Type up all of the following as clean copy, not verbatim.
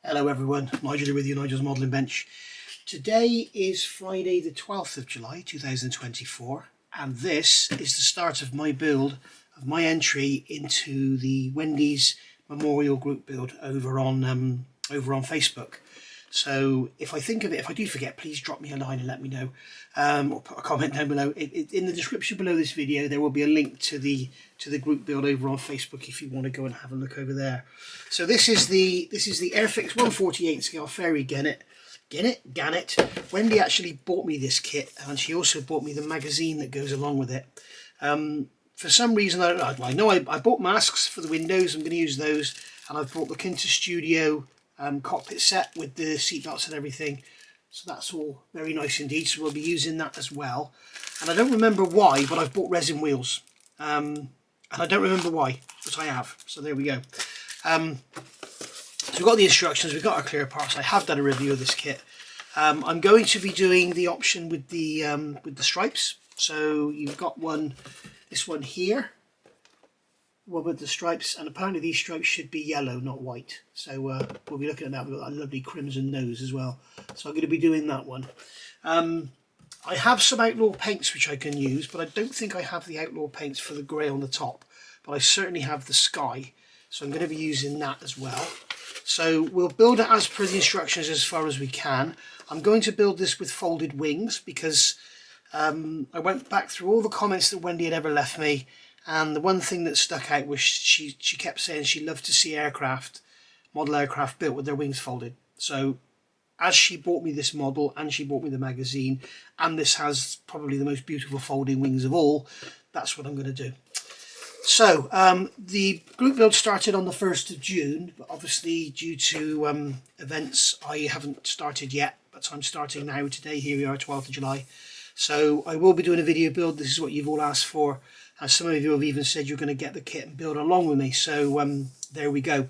Hello everyone, Nigel here with you, Nigel's Modelling Bench. Today is Friday the 12th of July 2024 and this is the start of my build of my entry into the Wendy's Memorial Group build over on Facebook. So if I think of it, if I do forget, please drop me a line and let me know, or put a comment down below. In the description below this video there will be a link to the group build over on Facebook if you want to go and have a look over there. So this is the Airfix 1/48 scale fairy Gannet. Wendy actually bought me this kit and she also bought me the magazine that goes along with it. For some reason, I know I bought masks for the windows. I'm going to use those, and I've bought the Quinta Studio Cockpit set with the seat belts and everything. So that's all very nice indeed. So we'll be using that as well. And I don't remember why, but I've bought resin wheels. And I don't remember why, but I have. So there we go. So we've got the instructions, we've got our clear parts. I have done a review of this kit. I'm going to be doing the option with the stripes. So you've got this one here, one with the stripes, and apparently these stripes should be yellow, not white. So we'll be looking at that. We've got a lovely crimson nose as well. So I'm going to be doing that one. I have some Outlaw paints which I can use, but I don't think I have the Outlaw paints for the grey on the top. But I certainly have the sky, so I'm going to be using that as well. So we'll build it as per the instructions as far as we can. I'm going to build this with folded wings because I went back through all the comments that Wendy had ever left me, and the one thing that stuck out was she kept saying she loved to see model aircraft built with their wings folded. So as she bought me this model and she bought me the magazine, and this has probably the most beautiful folding wings of all, that's what I'm going to do. So the group build started on the 1st of June, but obviously due to events I haven't started yet, but I'm starting now today. Here we are, 12th of July. So I will be doing a video build. This is what you've all asked for. Some of you have even said you're going to get the kit and build along with me. So there we go.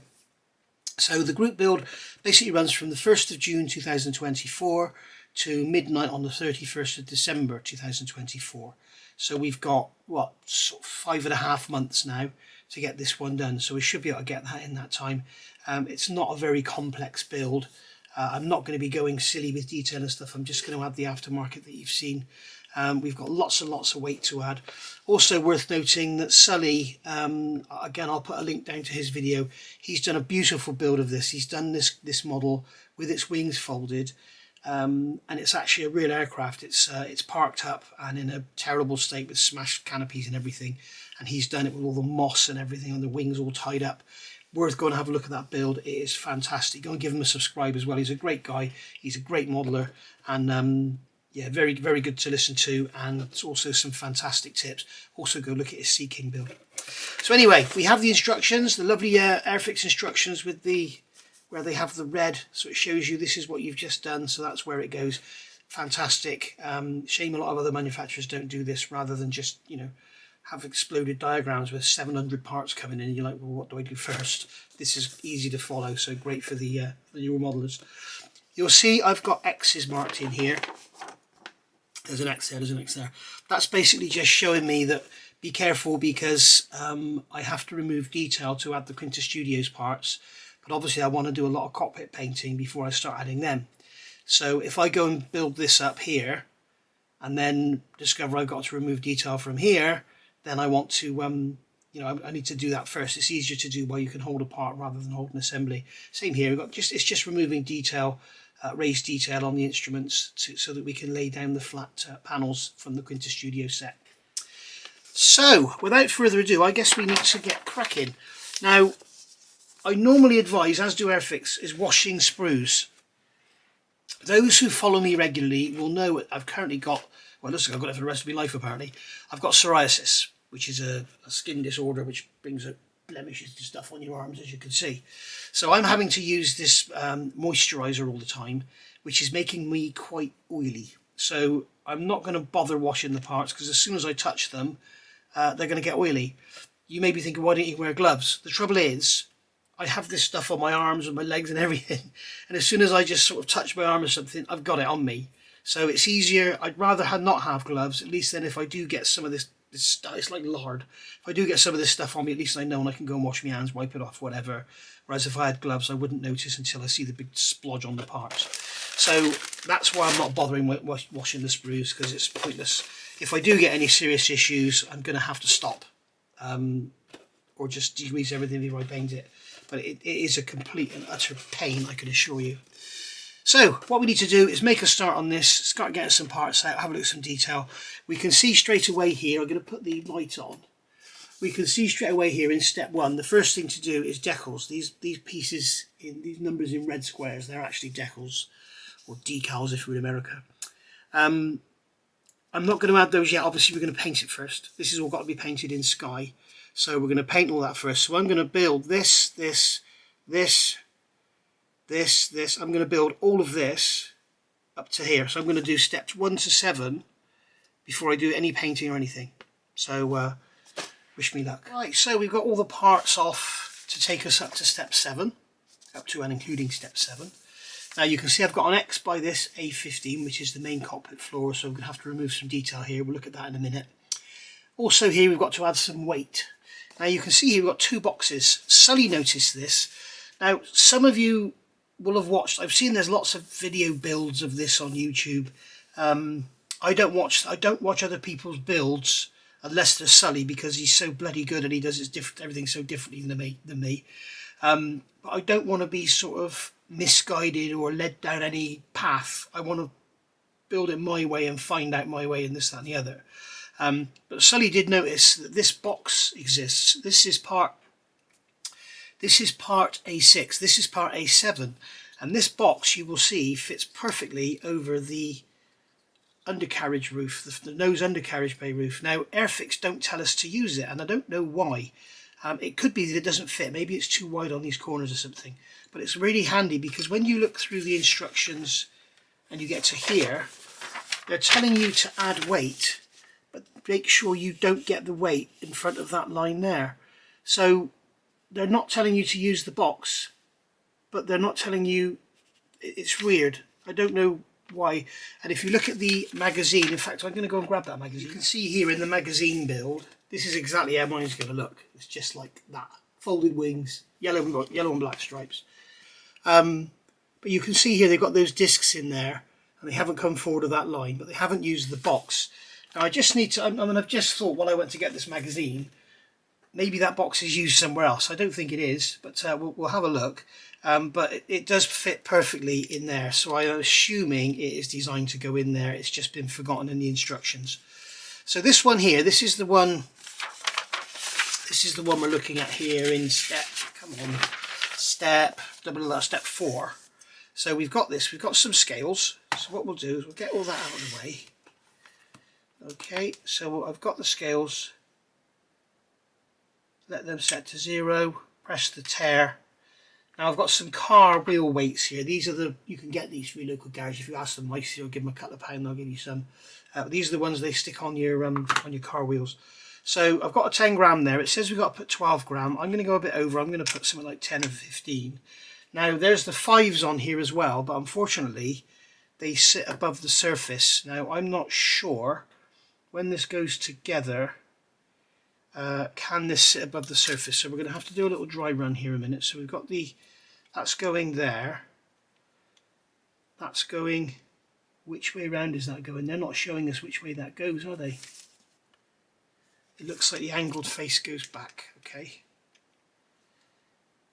So the group build basically runs from the 1st of June 2024 to midnight on the 31st of December 2024. So we've got, what, sort of 5.5 months now to get this one done. So we should be able to get that in that time. It's not a very complex build. I'm not going to be going silly with detail and stuff. I'm just going to add the aftermarket that you've seen. We've got lots and lots of weight to add. Also worth noting that Sully, again, I'll put a link down to his video. He's done a beautiful build of this. He's done this model with its wings folded. And it's actually a real aircraft. It's parked up and in a terrible state with smashed canopies and everything, and he's done it with all the moss and everything and the wings all tied up. Worth going to have a look at that build. It is fantastic. Go and give him a subscribe as well. He's a great guy, he's a great modeler, and yeah, very, very good to listen to, and it's also some fantastic tips. Also go look at his Sea King build. So anyway, we have the instructions, the lovely Airfix instructions with where they have the red, so it shows you this is what you've just done, so that's where it goes. Fantastic. Shame a lot of other manufacturers don't do this, rather than just, you know, have exploded diagrams with 700 parts coming in and you're like, well, what do I do first? This is easy to follow, so great for the newer modelers. You'll see I've got X's marked in here. There's an X there, there's an X there. That's basically just showing me that be careful, because I have to remove detail to add the Quinta Studios parts. But obviously I want to do a lot of cockpit painting before I start adding them. So if I go and build this up here and then discover I've got to remove detail from here, then I want to, you know, I need to do that first. It's easier to do while you can hold a part rather than hold an assembly. Same here, it's just removing detail, raised detail on the instruments so that we can lay down the flat panels from the Quinta Studio set. So without further ado, I guess we need to get cracking. Now, I normally advise, as do Airfix, is washing sprues. Those who follow me regularly will know I've currently got, well, it looks like I've got it for the rest of my life apparently. I've got psoriasis, which is a skin disorder which brings up blemishes and stuff on your arms, as you can see. So I'm having to use this moisturiser all the time, which is making me quite oily. So I'm not going to bother washing the parts, because as soon as I touch them, they're going to get oily. You may be thinking, why don't you wear gloves? The trouble is, I have this stuff on my arms and my legs and everything, and as soon as I just sort of touch my arm or something, I've got it on me. So it's easier. I'd rather not have gloves, at least then if I do get some of this it's like lard. If I do get some of this stuff on me, at least I know, and I can go and wash my hands, wipe it off, whatever. Whereas if I had gloves, I wouldn't notice until I see the big splodge on the parts. So that's why I'm not bothering washing the sprues, because it's pointless. If I do get any serious issues, I'm going to have to stop, or just degrease everything before I paint it. But it is a complete and utter pain, I can assure you. So what we need to do is make a start on this, start getting some parts out, have a look at some detail. We can see straight away here, I'm going to put the light on. We can see straight away here in step one, the first thing to do is decals. These pieces, these numbers in red squares, they're actually decals, or decals if we're in America. I'm not going to add those yet, obviously we're going to paint it first. This has all got to be painted in sky. So we're going to paint all that first. So I'm going to build this. I'm going to build all of this up to here. So I'm going to do steps 1 to 7 before I do any painting or anything. So wish me luck. Right, so we've got all the parts off to take us up to step 7, up to and including step 7. Now you can see I've got an X by this A15, which is the main cockpit floor, so I'm going to have to remove some detail here. We'll look at that in a minute. Also here we've got to add some weight. Now you can see here we've got 2 boxes. Sully noticed this. Now some of you will have watched, I've seen there's lots of video builds of this on YouTube. I don't watch other people's builds unless they're Sully, because he's so bloody good and he does everything so differently than me. But I don't want to be sort of misguided or led down any path. I want to build it my way and find out my way and this, that and the other. But Sully did notice that this box exists. This is part A6, this is part A7, and this box, you will see, fits perfectly over the undercarriage roof, the nose undercarriage bay roof. Now Airfix don't tell us to use it, and I don't know why. It could be that it doesn't fit, maybe it's too wide on these corners or something, but it's really handy because when you look through the instructions and you get to here, they're telling you to add weight, but make sure you don't get the weight in front of that line there. So they're not telling you to use the box, but they're not telling you, it's weird. I don't know why. And if you look at the magazine, in fact I'm going to go and grab that magazine. You can see here in the magazine build, this is exactly how mine's going to look. It's just like that. Folded wings, yellow and black stripes. But you can see here they've got those discs in there, and they haven't come forward of that line, but they haven't used the box. Now I just need to, I've just thought while I went to get this magazine, maybe that box is used somewhere else. I don't think it is, but we'll have a look. But it does fit perfectly in there, so I'm assuming it is designed to go in there. It's just been forgotten in the instructions. So this one here, this is the one we're looking at here in step 4. So we've got this, we've got some scales. So what we'll do is we'll get all that out of the way. Okay, so I've got the scales. Let them set to 0, press the tear. Now I've got some car wheel weights here. These are you can get these from your local garage. If you ask them nicely or give them a couple of pounds, they'll give you some. These are the ones they stick on your car wheels. So I've got a 10 gram there. It says we've got to put 12 gram. I'm going to go a bit over. I'm going to put something like 10 or 15. Now there's the 5s on here as well, but unfortunately they sit above the surface. Now I'm not sure when this goes together, can this sit above the surface. So we're going to have to do a little dry run here a minute. So we've got that's going there. That's going, which way around is that going? They're not showing us which way that goes, are they? It looks like the angled face goes back. Okay.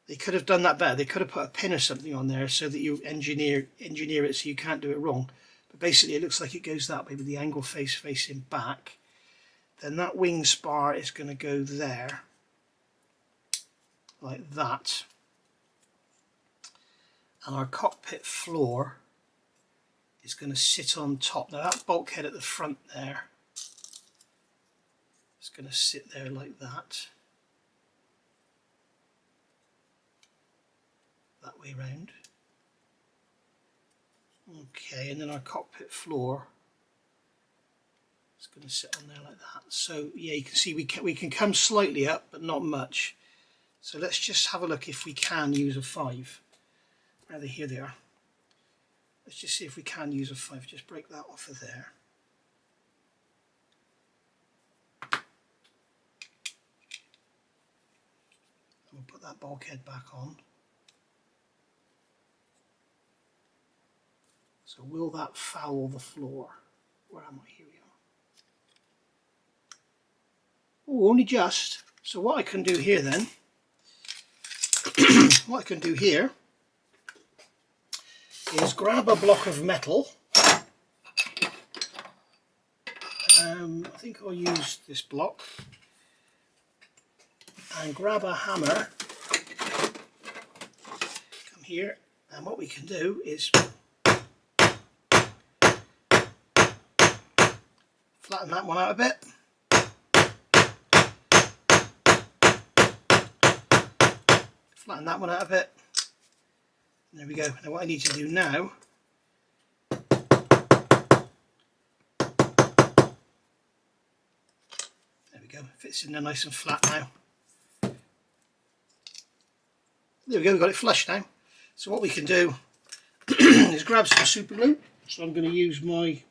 They could have done that better. They could have put a pin or something on there so that you engineer it so you can't do it wrong. But basically it looks like it goes that way with the angled face facing back. Then that wing spar is going to go there, like that. And our cockpit floor is going to sit on top. Now that bulkhead at the front there is going to sit there like that. That way round. Okay, and then our cockpit floor is going to sit on there like that. So yeah, you can see we can come slightly up, but not much. So let's just have a look if we can use a 5. Rather, here they are. Let's just see if we can use a 5. Just break that off of there. put that bulkhead back on. So will that foul the floor? Where am I? Here we are. Oh, only just. So what I can do here then, what I can do here is grab a block of metal. I think I'll use this block and grab a hammer. Come here, and what we can do is flatten that one out a bit. Flatten that one out a bit. There we go. Now what I need to do now go, fits in there nice and flat now. There we go, we've got it flush now. So what we can do is grab some super glue. So I'm going to use my, in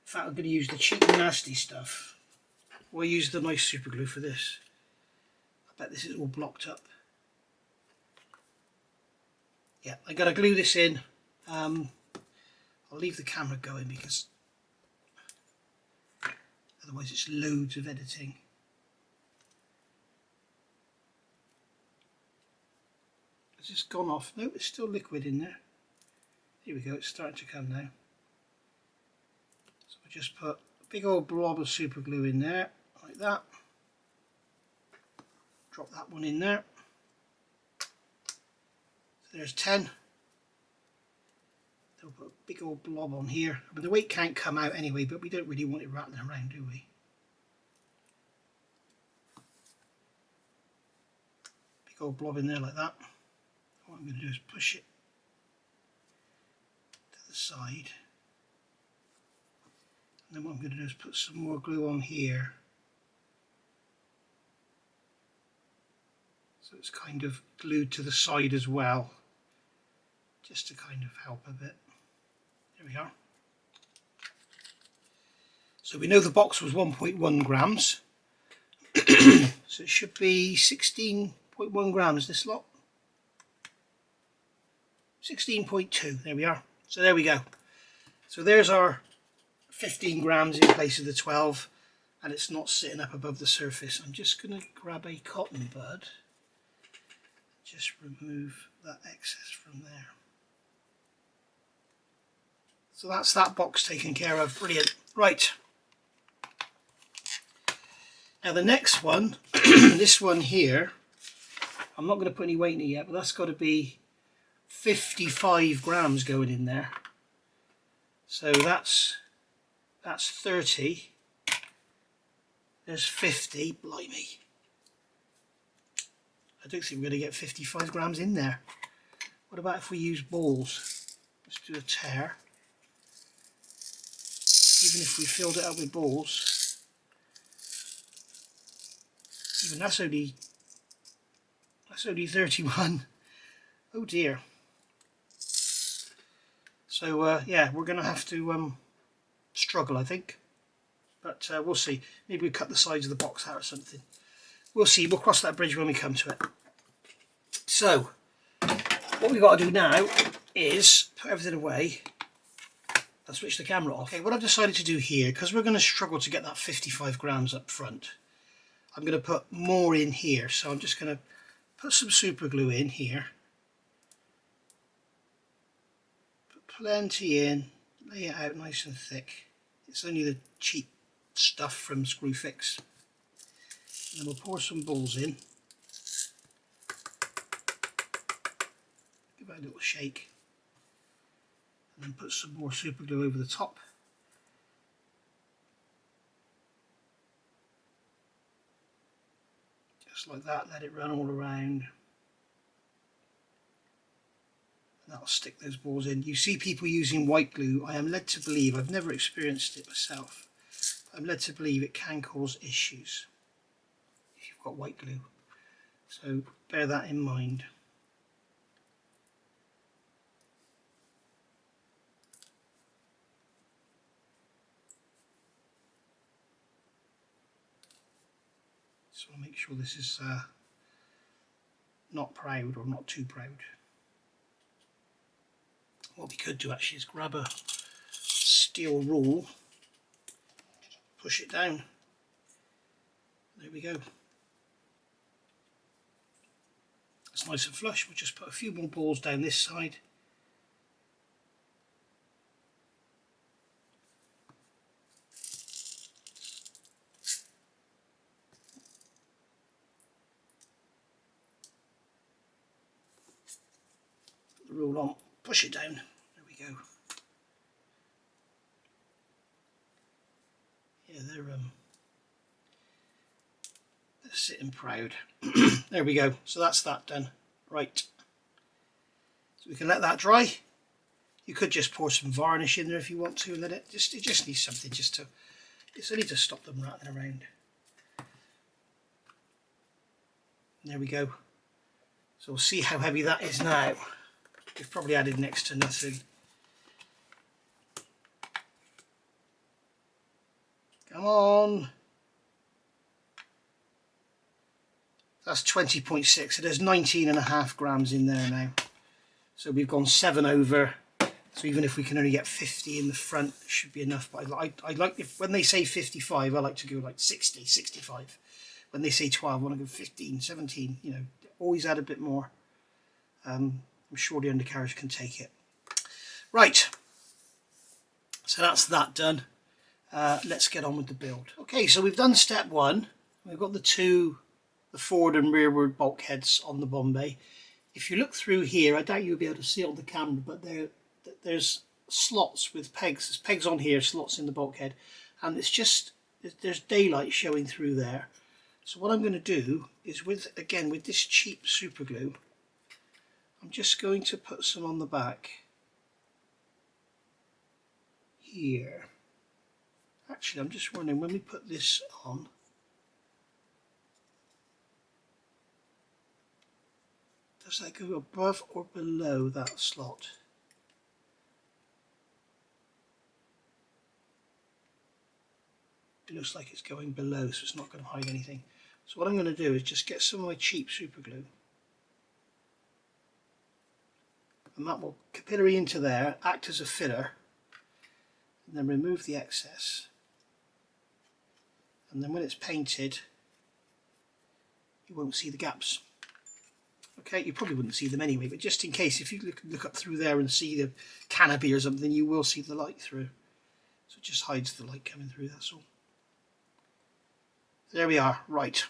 fact I'm going to use the cheap and nasty stuff. We'll use the nice super glue for this. I bet this is all blocked up. Yeah, I got to glue this in. I'll leave the camera going because otherwise it's loads of editing. It's just gone off. No, it's still liquid in there. Here we go, it's starting to come now. So we'll just put a big old blob of super glue in there, like that. Drop that one in there. So there's 10. They'll put a big old blob on here. I mean, the weight can't come out anyway, but we don't really want it rattling around, do we? Big old blob in there like that. What I'm going to do is push it to the side. And then what I'm going to do is put some more glue on here. So it's kind of glued to the side as well, just to kind of help a bit. There we are. So we know the box was 1.1 grams. So it should be 16.1 grams this lot. 16.2, there we are. So there we go. So there's our 15 grams in place of the 12, and it's not sitting up above the surface. I'm just going to grab a cotton bud, just remove that excess from there. So that's that box taken care of. Brilliant. Right. Now the next one, this one here, I'm not going to put any weight in it yet, but that's got to be 55 grams going in there. So that's 30. There's 50. Blimey. I don't think we're going to get 55 grams in there. What about if we use balls? Let's do a tear. Even if we filled it up with balls, even that's only 31. Oh dear. So yeah, we're going to have to struggle, I think. But we'll see. Maybe we cut the sides of the box out or something. We'll see. We'll cross that bridge when we come to it. So what we've got to do now is put everything away. I'll switch the camera off. Okay, what I've decided to do here, because we're going to struggle to get that 55 grams up front, I'm going to put more in here. So I'm just going to put some super glue in here. Put plenty in, lay it out nice and thick. It's only the cheap stuff from Screwfix. And then we'll pour some balls in. Give it a little shake. And then put some more super glue over the top. Just like that, let it run all around. And that'll stick those balls in. You see people using white glue. I am led to believe, I've never experienced it myself, I'm led to believe it can cause issues if you've got white glue. So bear that in mind. Just want to make sure this is not proud or not too proud. What we could do actually is grab a steel rule, push it down. There we go. It's nice and flush. We'll just put a few more balls down this side. Put the rule on, push it down. There we go. Yeah, they're sitting proud. There we go. So that's that done. Right. So we can let that dry. You could just pour some varnish in there if you want to, and let it just needs something it's only to stop them rattling around. And there we go. So we'll see how heavy that is now. We've probably added next to nothing. Come on. That's 20.6, so there's 19.5 grams in there now. So we've gone 7 over. So even if we can only get 50 in the front, it should be enough. But I like, when they say 55, I like to go like 60, 65. When they say 12, I want to go 15, 17, you know, always add a bit more. I'm sure the undercarriage can take it. Right, so that's that done. Let's get on with the build. Okay, so we've done step 1. We've got the forward and rearward bulkheads on the Bombay. If you look through here, I doubt you'll be able to see it on the camera, but there's slots with pegs. There's pegs on here, slots in the bulkhead, and it's just, there's daylight showing through there. So what I'm going to do is with this cheap super glue, I'm just going to put some on the back here. Actually, I'm just wondering, when we put this on, does that go above or below that slot? It looks like it's going below, so it's not going to hide anything. So what I'm going to do is just get some of my cheap super glue, and that will capillary into there, act as a filler, and then remove the excess. And then when it's painted, you won't see the gaps. Okay, you probably wouldn't see them anyway, but just in case, if you look up through there and see the canopy or something, you will see the light through. So it just hides the light coming through, that's all. There we are, right.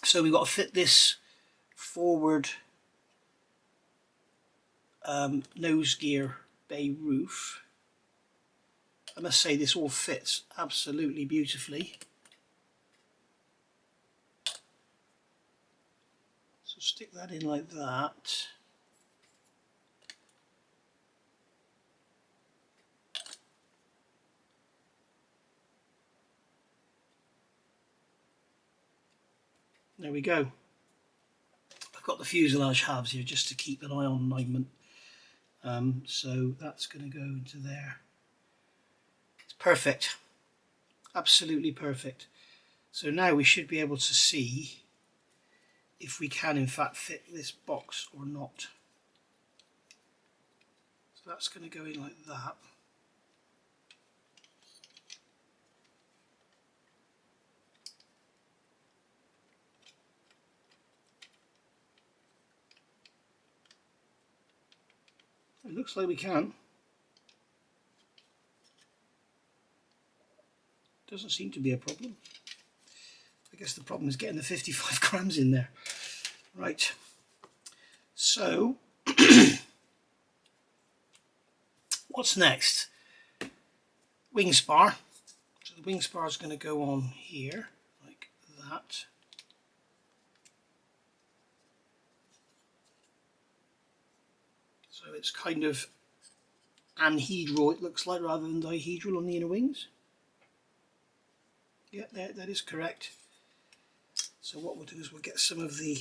So we've got to fit this forward nose gear bay roof. I must say this all fits absolutely beautifully. So stick that in like that. There we go. I've got the fuselage halves here just to keep an eye on alignment. So that's going to go into there. It's perfect. Absolutely perfect. So now we should be able to see if we can in fact fit this box or not. So that's going to go in like that. It looks like we can. Doesn't seem to be a problem. I guess the problem is getting the 55 grams in there. Right. So, what's next? Wing spar. So the wing spar is going to go on here, like that. So it's kind of anhedral, it looks like, rather than dihedral on the inner wings. Yeah, that is correct. So what we'll do is we'll get some of the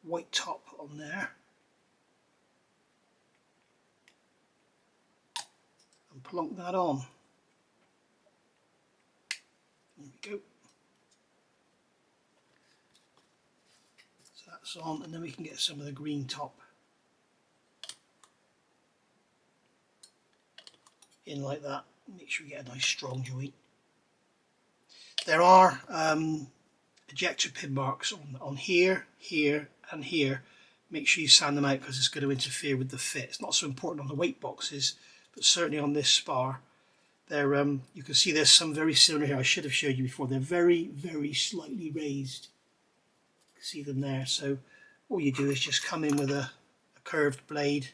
white top on there and plonk that on. There we go. That's on, and then we can get some of the green top in like that. Make sure we get a nice strong joint. There are ejector pin marks on here, here and here. Make sure you sand them out because it's going to interfere with the fit. It's not so important on the weight boxes, but certainly on this spar. There, you can see there's some very similar here. I should have showed you before. They're very, very slightly raised. You can see them there. So all you do is just come in with a curved blade,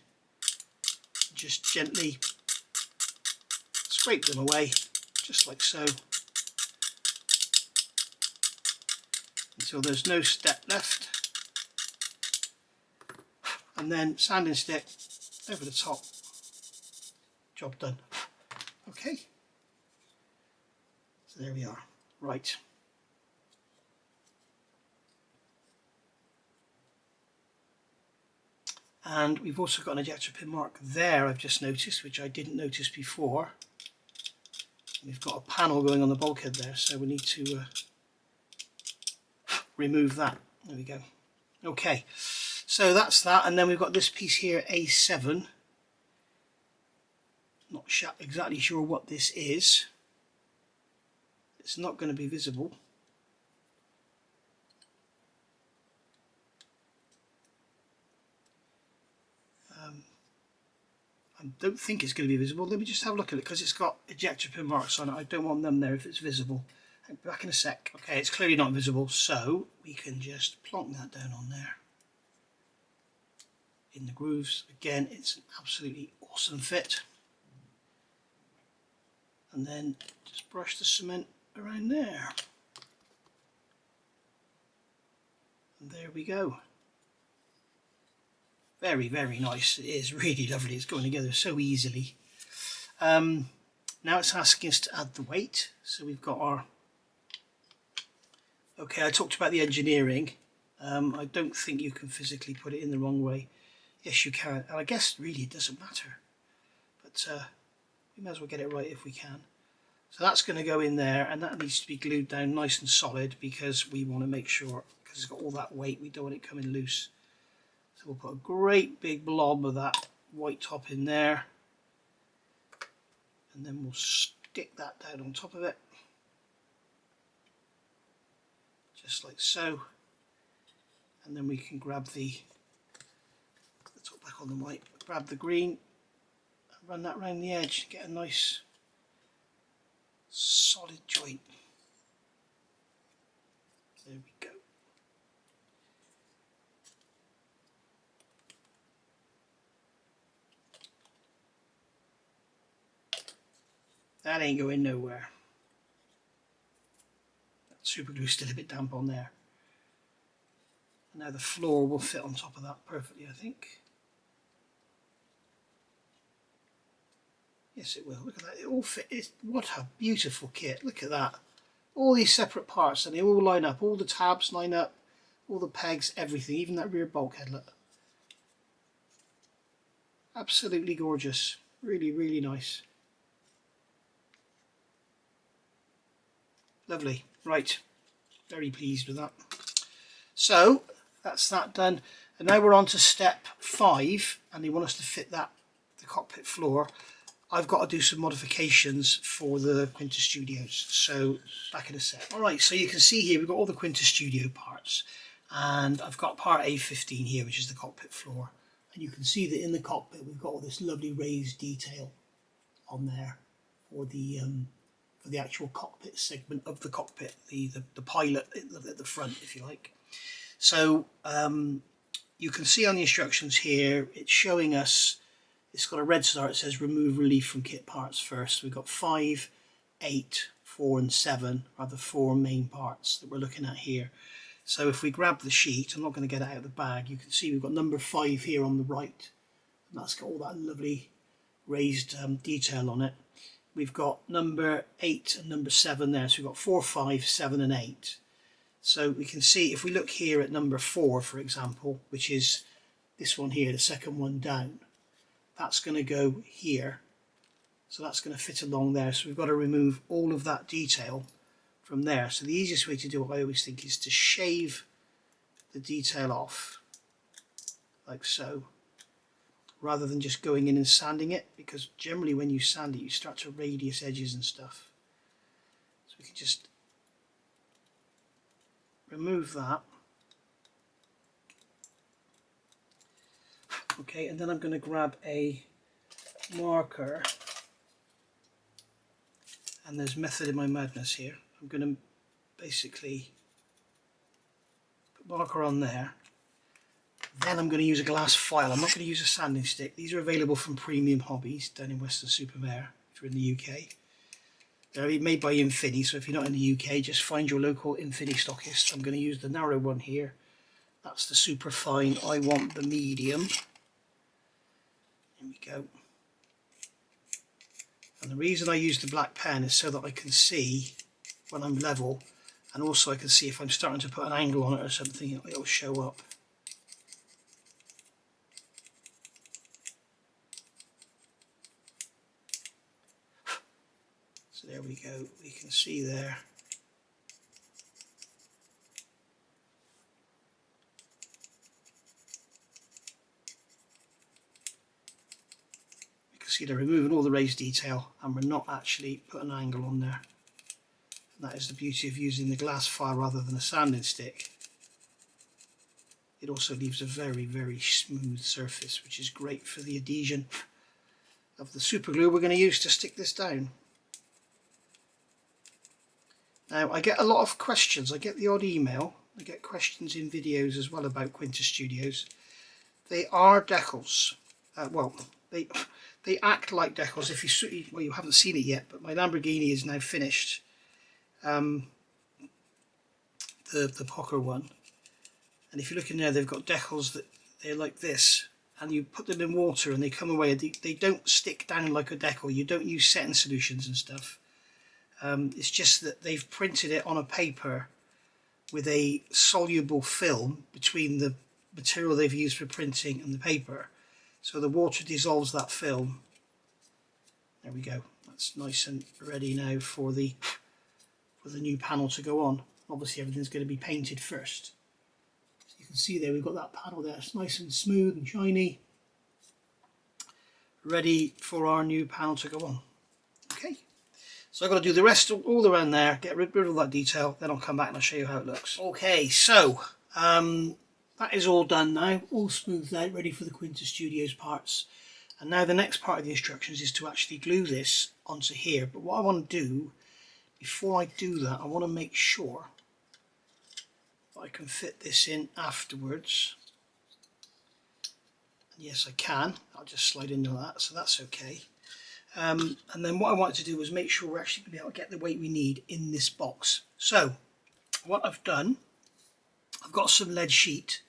just gently scrape them away, just like so, until there's no step left, and then sanding stick over the top. Job done. Okay, so there we are. Right, and we've also got an ejector pin mark there, I've just noticed, which I didn't notice before. We've got a panel going on the bulkhead there, so we need to remove that. There we go. Okay, so that's that, and then we've got this piece here, A7. Not exactly sure what this is. It's not going to be visible. I don't think it's going to be visible. Let me just have a look at it because it's got ejector pin marks on it. I don't want them there if it's visible. I'll be back in a sec. Okay, it's clearly not visible, so we can just plonk that down on there in the grooves. Again, it's an absolutely awesome fit. And then just brush the cement around there. And there we go. Very, very nice. It is really lovely. It's going together so easily. Now it's asking us to add the weight. So we've got our... Okay, I talked about the engineering. I don't think you can physically put it in the wrong way. Yes, you can. And I guess really it doesn't matter. But we might as well get it right if we can. So that's going to go in there, and that needs to be glued down nice and solid because we want to make sure, because it's got all that weight, we don't want it coming loose. So we'll put a great big blob of that white top in there, and then we'll stick that down on top of it, just like so. And then we can grab the top back on the white, grab the green, and run that around the edge, get a nice solid joint. There we go. That ain't going nowhere. That super glue's still a bit damp on there. And now the floor will fit on top of that perfectly, I think. Yes, it will. Look at that. It all fits. What a beautiful kit. Look at that. All these separate parts, and they all line up. All the tabs line up. All the pegs, everything. Even that rear bulkhead, look. Absolutely gorgeous. Really, really nice. Lovely. Right. Very pleased with that. So, that's that done. And now we're on to step 5, and they want us to fit that, the cockpit floor. I've got to do some modifications for the Quinta Studios, so back in a sec. Alright, so you can see here we've got all the Quinta Studio parts, and I've got part A15 here, which is the cockpit floor, and you can see that in the cockpit we've got all this lovely raised detail on there for the actual cockpit segment of the cockpit, the pilot at the front, if you like. So you can see on the instructions here, it's showing us, it's got a red star. It says remove relief from kit parts first. We've got 5, 8, 4 and 7 are the 4 main parts that we're looking at here. So if we grab the sheet, I'm not going to get it out of the bag, you can see we've got number 5 here on the right, and that's got all that lovely raised detail on it. We've got number 8 and number 7 there, so we've got 4, 5, 7 and 8. So we can see if we look here at number 4, for example, which is this one here, the second one down, that's going to go here, so that's going to fit along there. So we've got to remove all of that detail from there. So the easiest way to do it, I always think, is to shave the detail off, like so, rather than just going in and sanding it, because generally when you sand it you start to radius edges and stuff. So we can just remove that. Okay, and then I'm going to grab a marker, and there's method in my madness here. I'm going to basically put marker on there. Then I'm going to use a glass file. I'm not going to use a sanding stick. These are available from Premium Hobbies down in Weston-super-Mare if you're in the UK. They're made by Infini, so if you're not in the UK, just find your local Infini stockist. I'm going to use the narrow one here. That's the super fine. I want the medium. Here we go. And the reason I use the black pen is so that I can see when I'm level, and also I can see if I'm starting to put an angle on it or something, it'll show up. So there we go, we can see there. You can see they're removing all the raised detail, and we're not actually putting an angle on there. And that is the beauty of using the glass file rather than a sanding stick. It also leaves a very, very smooth surface, which is great for the adhesion of the super glue we're going to use to stick this down. Now, I get a lot of questions. I get the odd email. I get questions in videos as well about Quinta Studios. They are decals. Well, they act like decals. If you haven't seen it yet, but my Lamborghini is now finished. The Pocker one. And if you look in there, they've got decals that they're like this. And you put them in water and they come away. They don't stick down like a decal. You don't use setting solutions and stuff. It's just that they've printed it on a paper with a soluble film between the material they've used for printing and the paper, so the water dissolves that film. There we go, that's nice and ready now for the new panel to go on. Obviously everything's going to be painted first. So you can see there we've got that panel there, it's nice and smooth and shiny, ready for our new panel to go on. Okay. So I've got to do the rest all around there, get rid of all that detail, then I'll come back and I'll show you how it looks. Okay, so that is all done now, all smoothed out, ready for the Quinta Studios parts. And now the next part of the instructions is to actually glue this onto here. But what I want to do, before I do that, I want to make sure that I can fit this in afterwards. And yes, I can. I'll just slide into that, so that's okay. And then what I wanted to do was make sure we're actually going to be able to get the weight we need in this box. So what I've done, I've got some lead sheet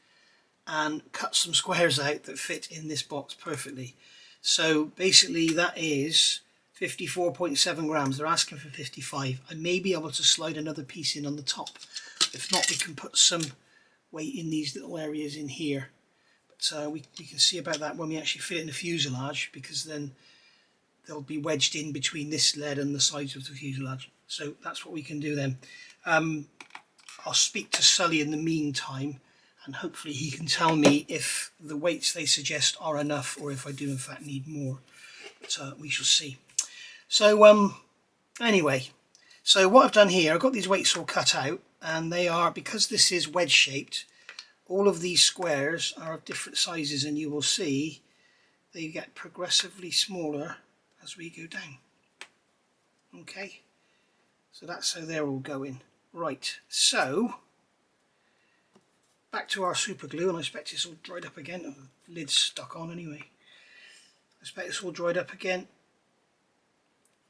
and cut some squares out that fit in this box perfectly. So basically that is 54.7 grams. They're asking for 55. I may be able to slide another piece in on the top. If not, we can put some weight in these little areas in here. But we can see about that when we actually fit it in the fuselage, because then they'll be wedged in between this lead and the sides of the fuselage. So that's what we can do then. I'll speak to Sully in the meantime, and hopefully he can tell me if the weights they suggest are enough or if I do in fact need more. But we shall see. So anyway, so what I've done here, I've got these weights all cut out, and they are, because this is wedge shaped, all of these squares are of different sizes, and you will see they get progressively smaller as we go down. Okay, so that's how they're all going. Right, so back to our super glue, and I expect it's all dried up again. The lid's stuck on anyway. I expect it's all dried up again.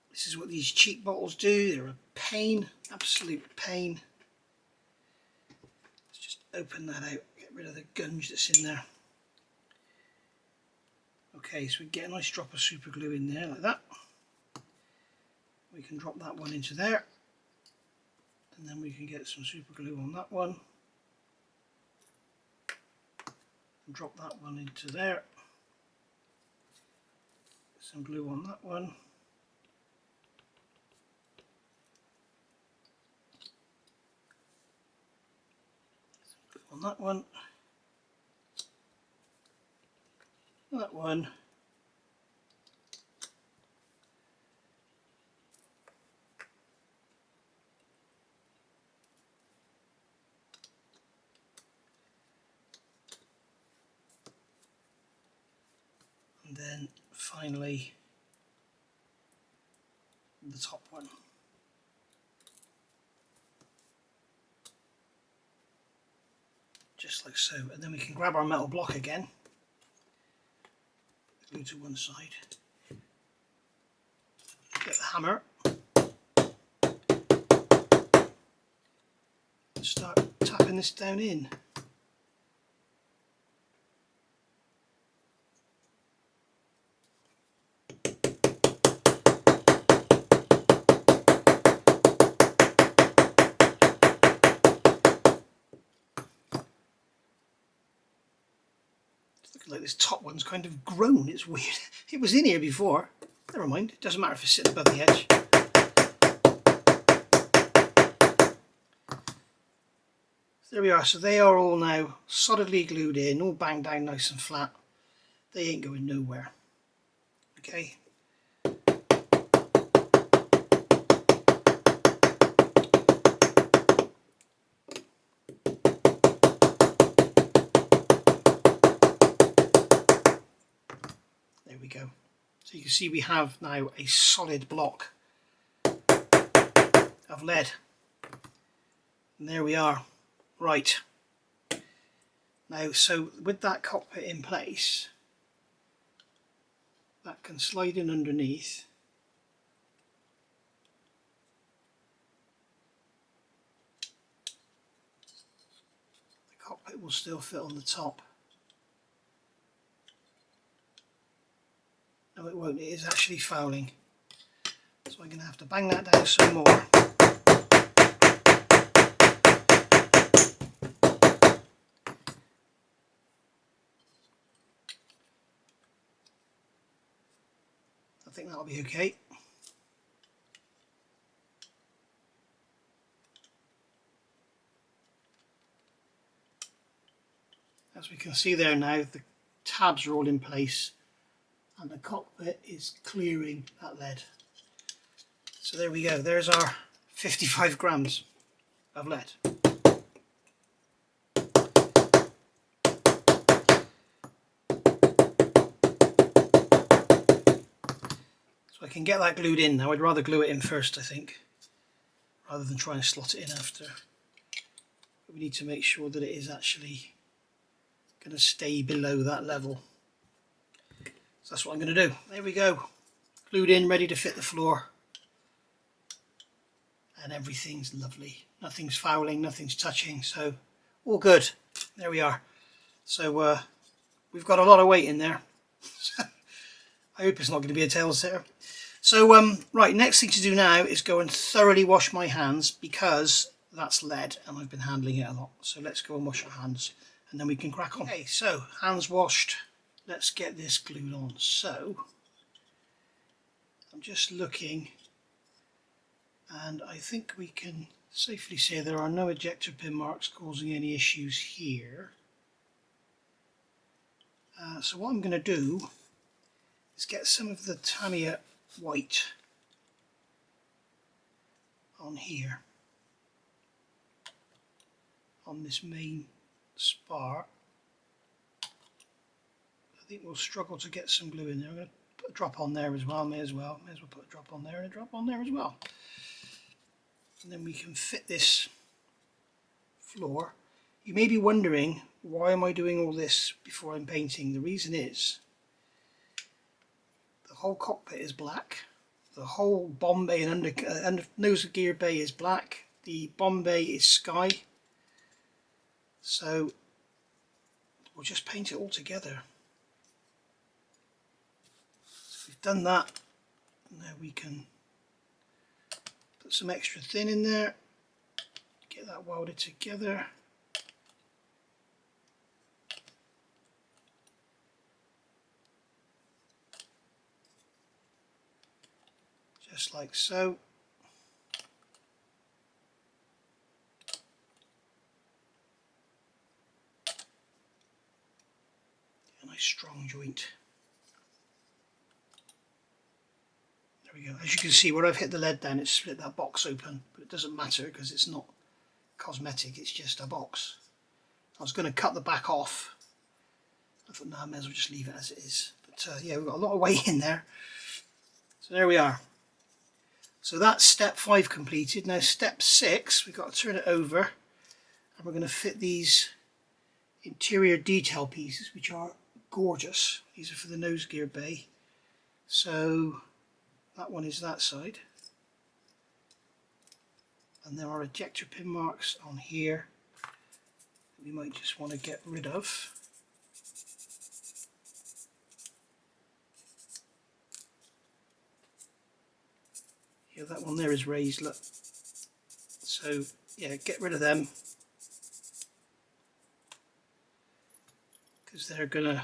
This is what these cheap bottles do. They're a pain, absolute pain. Let's just open that out, get rid of the gunge that's in there. Okay, so we get a nice drop of super glue in there like that. We can drop that one into there, and then we can get some super glue on that one, and drop that one into there. Some glue on that one. Some glue on that one, that one, and then finally the top one. Just like so, and then we can grab our metal block again, glue to one side, get the hammer, and start tapping this down in. Like this top one's kind of grown, it's weird. It was in here before. Never mind, it doesn't matter if it's sitting above the edge. So there we are, so they are all now solidly glued in, all banged down nice and flat. They ain't going nowhere. Okay. There we go. So you can see we have now a solid block of lead. And there we are. Right. Now, so with that cockpit in place, that can slide in underneath. The cockpit will still fit on the top. No, it won't. It is actually fouling. So I'm going to have to bang that down some more. I think that'll be okay. As we can see there now, the tabs are all in place and the cockpit is clearing that lead. So there we go, there's our 55 grams of lead. So I can get that glued in now. I'd rather glue it in first, I think, rather than try and slot it in after. But we need to make sure that it is actually going to stay below that level. So that's what I'm going to do. There we go, glued in, ready to fit the floor. And everything's lovely. Nothing's fouling, nothing's touching, so all good. There we are. So we've got a lot of weight in there. I hope it's not going to be a tail sitter. So right, next thing to do now is go and thoroughly wash my hands, because that's lead and I've been handling it a lot. So let's go and wash our hands and then we can crack on. Okay, so hands washed. Let's get this glued on. So I'm just looking, and I think we can safely say there are no ejector pin marks causing any issues here. So what I'm going to do is get some of the Tamiya white on here, on this main spar. I think we'll struggle to get some glue in there. I'm going to put a drop on there as well, may as well put a drop on there and a drop on there as well. And then we can fit this floor. You may be wondering, why am I doing all this before I'm painting? The reason is, the whole cockpit is black. The whole bomb bay and nose of gear bay is black. The bomb bay is sky. So we'll just paint it all together. So we've done that. Now we can put some extra thin in there, get that welded together. Just like so. nice strong joint. There we go. As you can see, where I've hit the lead down, it's split that box open, but it doesn't matter because it's not cosmetic, it's just a box. I was going to cut the back off. I thought, no, I may as well just leave it as it is. But yeah, we've got a lot of weight in there. So there we are. So that's step 5 completed. Now step 6, we've got to turn it over, and we're going to fit these interior detail pieces, which are gorgeous. These are for the nose gear bay. So that one is that side. And there are ejector pin marks on here that we might just want to get rid of. Yeah, that one there is raised, look. So yeah, get rid of them, because they're going to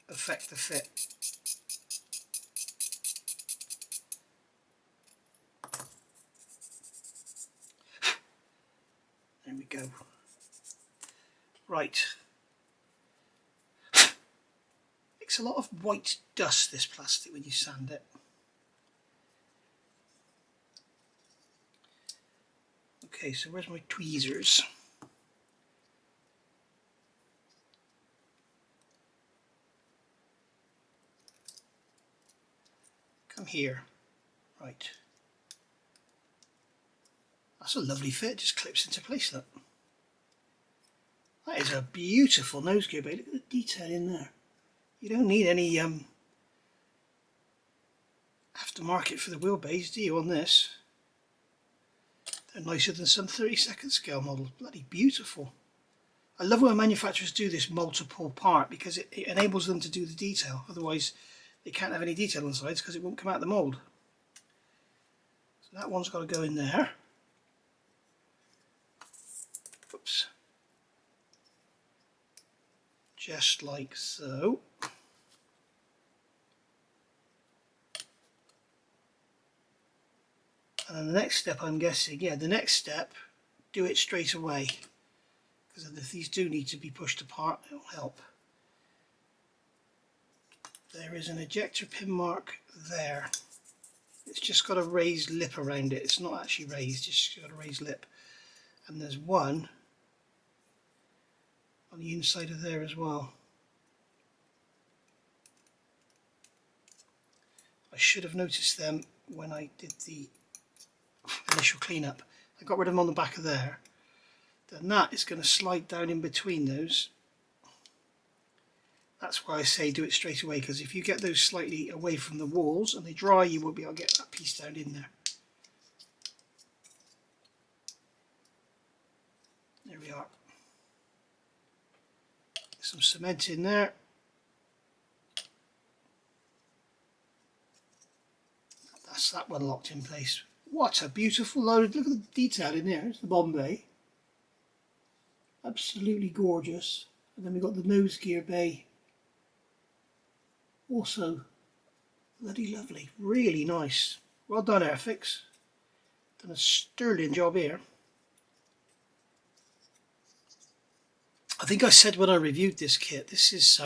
affect the fit. There we go. Right. Makes a lot of white dust, this plastic, when you sand it. Okay, so where's my tweezers? Come here. Right. That's a lovely fit, just clips into place, look. That is a beautiful nose gear bay. Look at the detail in there. You don't need any aftermarket for the wheelbase, do you, on this? They're nicer than some 32nd scale models. Bloody beautiful. I love when manufacturers do this multiple part, because it enables them to do the detail. Otherwise they can't have any detail on the sides because it won't come out the mould. So that one's got to go in there. Oops. Just like so. And then the next step, I'm guessing, yeah, the next step, do it straight away, because if these do need to be pushed apart, it'll help. There is an ejector pin mark there. It's just got a raised lip around it. It's not actually raised, it's just got a raised lip. And there's one on the inside of there as well. I should have noticed them when I did the initial cleanup. I got rid of them on the back of there. Then that is going to slide down in between those. That's why I say do it straight away, because if you get those slightly away from the walls and they dry, you won't be able to get that piece down in there. There we are. Some cement in there. That's that one locked in place. What a beautiful load. Look at the detail in there. It's the Bombay. Absolutely gorgeous. And then we've got the nose gear bay. Also bloody lovely. Really nice. Well done, Airfix. Done a sterling job here. I think I said when I reviewed this kit, this is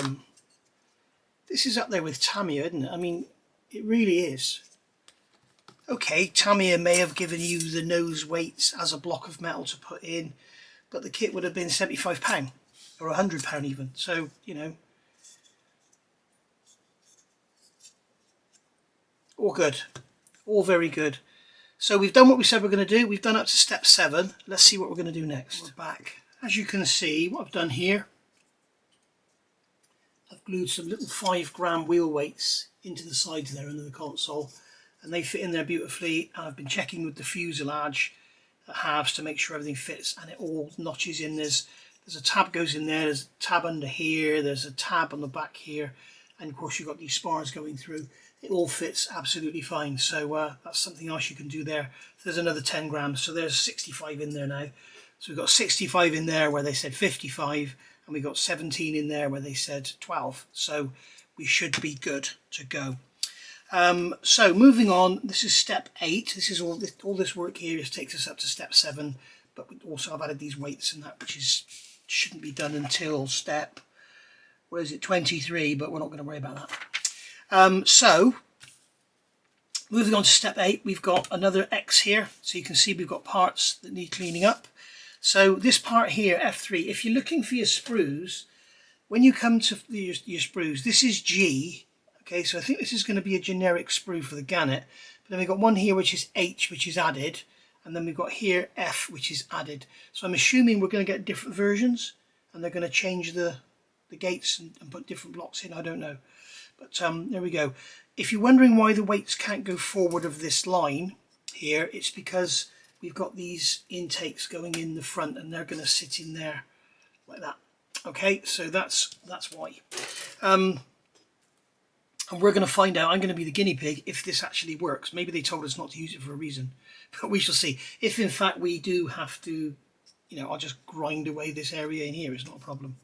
up there with Tamiya, isn't it? I mean, it really is. Okay, Tamiya may have given you the nose weights as a block of metal to put in, but the kit would have been £75 or £100 even. So, you know, all good, all very good. So we've done what we said we're going to do. We've done up to step 7. Let's see what we're going to do next. We're back. As you can see, what I've done here, I've glued some little 5-gram wheel weights into the sides there under the console, and they fit in there beautifully. And I've been checking with the fuselage at halves to make sure everything fits, and it all notches in. There's a tab goes in there, there's a tab under here, there's a tab on the back here, and of course you've got these spars going through. It all fits absolutely fine. So that's something else you can do there. There's another 10 grams, so there's 65 in there now. So we've got 65 in there where they said 55, and we've got 17 in there where they said 12. So we should be good to go. So moving on, this is step 8. This is all this work here takes us up to step 7, but also I've added these weights and that, which shouldn't be done until step what is it, 23, but we're not going to worry about that. So moving on to step 8, we've got another X here. So you can see we've got parts that need cleaning up. So this part here, F3, if you're looking for your sprues, when you come to your sprues, this is G. Okay, so I think this is going to be a generic sprue for the Gannet. But then we've got one here which is H, which is added. And then we've got here F, which is added. So I'm assuming we're going to get different versions. And they're going to change the gates and put different blocks in. I don't know. But there we go. If you're wondering why the weights can't go forward of this line here, it's because we've got these intakes going in the front and they're going to sit in there like that. Okay, so that's why. And we're going to find out, I'm going to be the guinea pig, if this actually works. Maybe they told us not to use it for a reason, but we shall see. If in fact we do have to, you know, I'll just grind away this area in here, it's not a problem.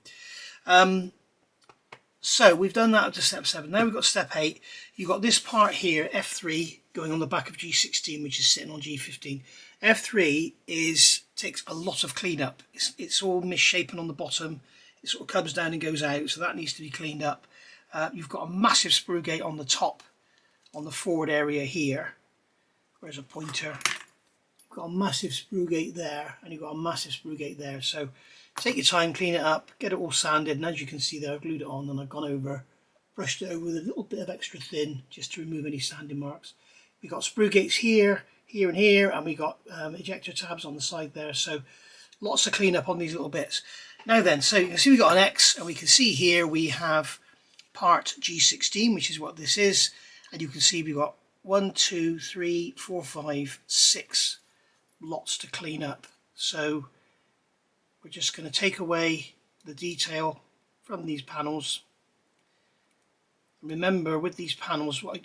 So we've done that up to step 7. Now we've got step 8. You've got this part here, F3, going on the back of G16, which is sitting on G15. F3 takes a lot of cleanup. It's all misshapen on the bottom. It sort of comes down and goes out, so that needs to be cleaned up. You've got a massive sprue gate on the top, on the forward area here. Where's a pointer? You've got a massive sprue gate there, and you've got a massive sprue gate there. So take your time, clean it up, get it all sanded, and as you can see there, I've glued it on and I've gone over, brushed it over with a little bit of extra thin, just to remove any sanding marks. We've got sprue gates here, here and here, and we got ejector tabs on the side there, so lots of clean up on these little bits. Now then, so you can see we've got an X, and we can see here we have part G16, which is what this is, and you can see we've got 1, 2, 3, 4, 5, 6 lots to clean up. So we're just going to take away the detail from these panels. Remember, with these panels, what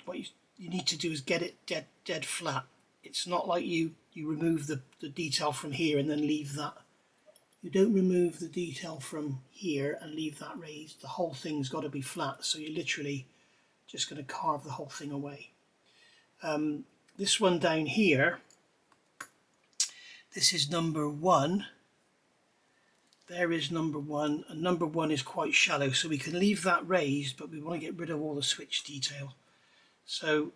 you need to do is get it dead flat. It's not like you remove the detail from here and then leave that. You don't remove the detail from here and leave that raised. The whole thing's got to be flat, so you're literally just going to carve the whole thing away. This one down here, this is number 1. There is number 1, and number 1 is quite shallow, so we can leave that raised, but we want to get rid of all the switch detail. So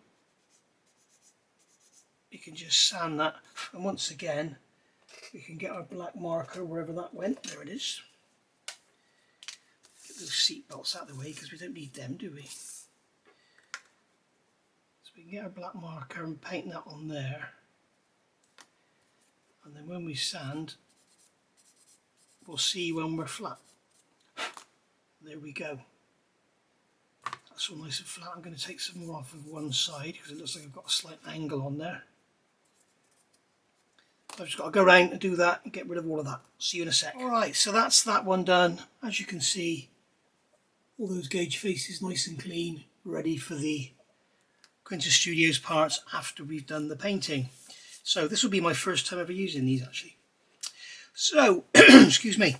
you can just sand that, and once again we can get our black marker wherever that went. There it is. Get those seat belts out of the way because we don't need them, do we? So we can get our black marker and paint that on there, and then when we sand, we'll see when we're flat. There we go. That's all nice and flat. I'm going to take some more off of one side because it looks like I've got a slight angle on there. So I've just got to go around and do that and get rid of all of that. See you in a sec. Alright, so that's that one done. As you can see, all those gauge faces nice and clean, ready for the Quinta Studios parts after we've done the painting. So this will be my first time ever using these actually. So, excuse me.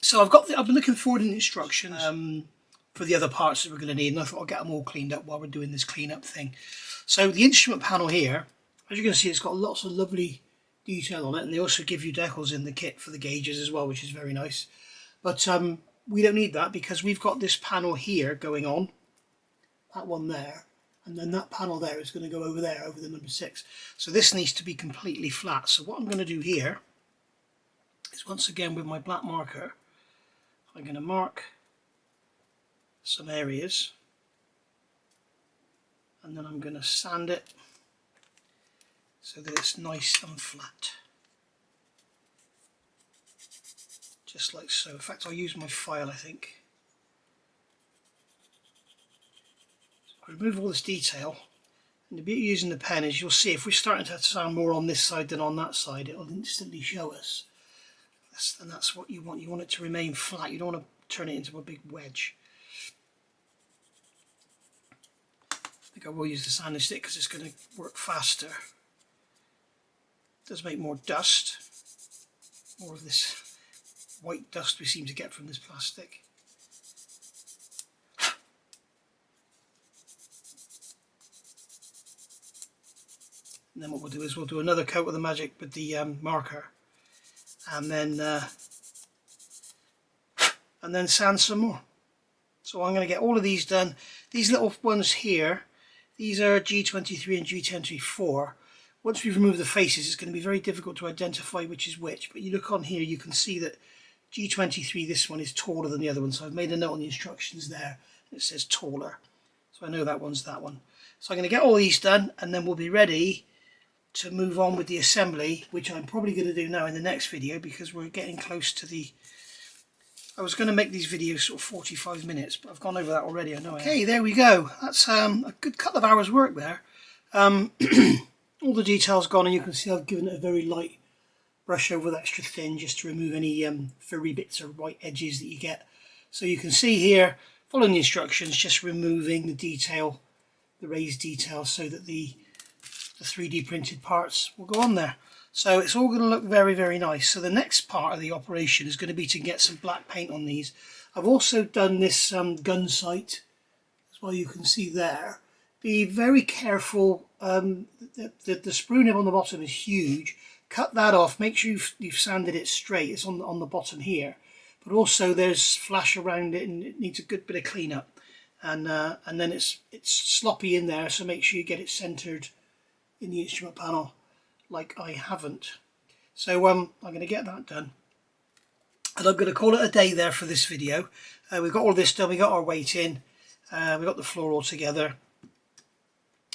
So I've been looking forward in instructions for the other parts that we're going to need, and I thought I'll get them all cleaned up while we're doing this cleanup thing. So the instrument panel here, as you can see, it's got lots of lovely detail on it, and they also give you decals in the kit for the gauges as well, which is very nice. But we don't need that because we've got this panel here going on, that one there, and then that panel there is going to go over there, over the number 6. So this needs to be completely flat. So what I'm going to do here is, once again with my black marker, I'm going to mark some areas, and then I'm going to sand it so that it's nice and flat, just like so. In fact, I'll use my file, I think. So remove all this detail, and the beauty of using the pen is you'll see if we're starting to sand more on this side than on that side, it'll instantly show us. And that's what you want. You want it to remain flat. You don't want to turn it into a big wedge. I think I will use the sanding stick because it's going to work faster. It does make more dust. More of this white dust we seem to get from this plastic. And then what we'll do is we'll do another coat of the magic with the marker. And then sand some more. So I'm going to get all of these done. These little ones here, these are G23 and G24. Once we've removed the faces, it's going to be very difficult to identify which is which, but you look on here, you can see that G23, this one is taller than the other one, so I've made a note on the instructions there. It says taller, so I know that one's that one. So I'm going to get all these done, and then we'll be ready to move on with the assembly, which I'm probably going to do now in the next video, because we're getting close to the... I was going to make these videos sort of 45 minutes, but I've gone over that already, I know. Okay, there we go. That's a good couple of hours work there. All the details gone, and you can see I've given it a very light brush over that extra thin, just to remove any furry bits or white edges that you get. So you can see here, following the instructions, just removing the detail, the raised detail, so that the 3D printed parts will go on there. So it's all going to look very, very nice. So the next part of the operation is going to be to get some black paint on these. I've also done this gun sight, as well, you can see there. Be very careful, the sprue nib on the bottom is huge. Cut that off, make sure you've sanded it straight, it's on the bottom here. But also there's flash around it and it needs a good bit of cleanup. And then it's sloppy in there, so make sure you get it centered in the instrument panel, like I haven't. So I'm going to get that done. And I'm going to call it a day there for this video. We've got all this done, we got our weight in, we got the floor all together.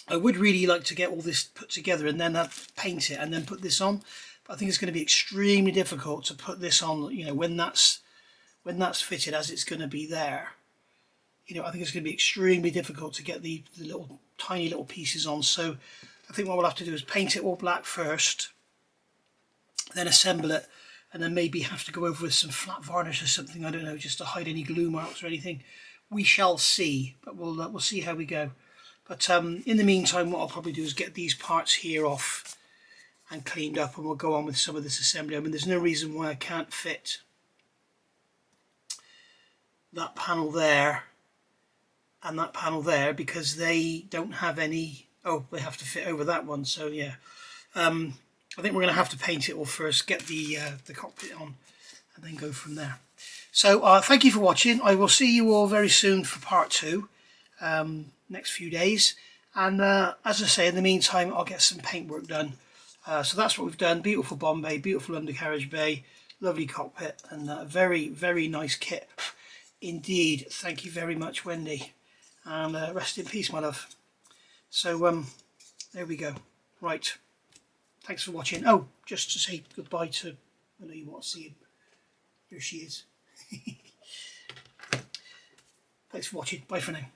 I would really like to get all this put together and then paint it and then put this on, but I think it's going to be extremely difficult to put this on, you know, when that's fitted as it's going to be there. You know, I think it's going to be extremely difficult to get the little tiny little pieces on. So I think what we'll have to do is paint it all black first, then assemble it, and then maybe have to go over with some flat varnish or something, I don't know, just to hide any glue marks or anything. We shall see, but we'll see how we go. But in the meantime, what I'll probably do is get these parts here off and cleaned up, and we'll go on with some of this assembly. I mean, there's no reason why I can't fit that panel there and that panel there, because they don't have any... Oh, they have to fit over that one, so yeah. I think we're going to have to paint it all first, get the cockpit on, and then go from there. So thank you for watching. I will see you all very soon for part 2. Next few days, and as I say, in the meantime I'll get some paintwork done. So that's what we've done. Beautiful bomb bay, beautiful undercarriage bay, lovely cockpit, and a very, very nice kit indeed. Thank you very much, Wendy, and rest in peace, my love. So there we go. Right, thanks for watching. Oh, just to say goodbye to... I know you want to see him. Here she is. Thanks for watching. Bye for now.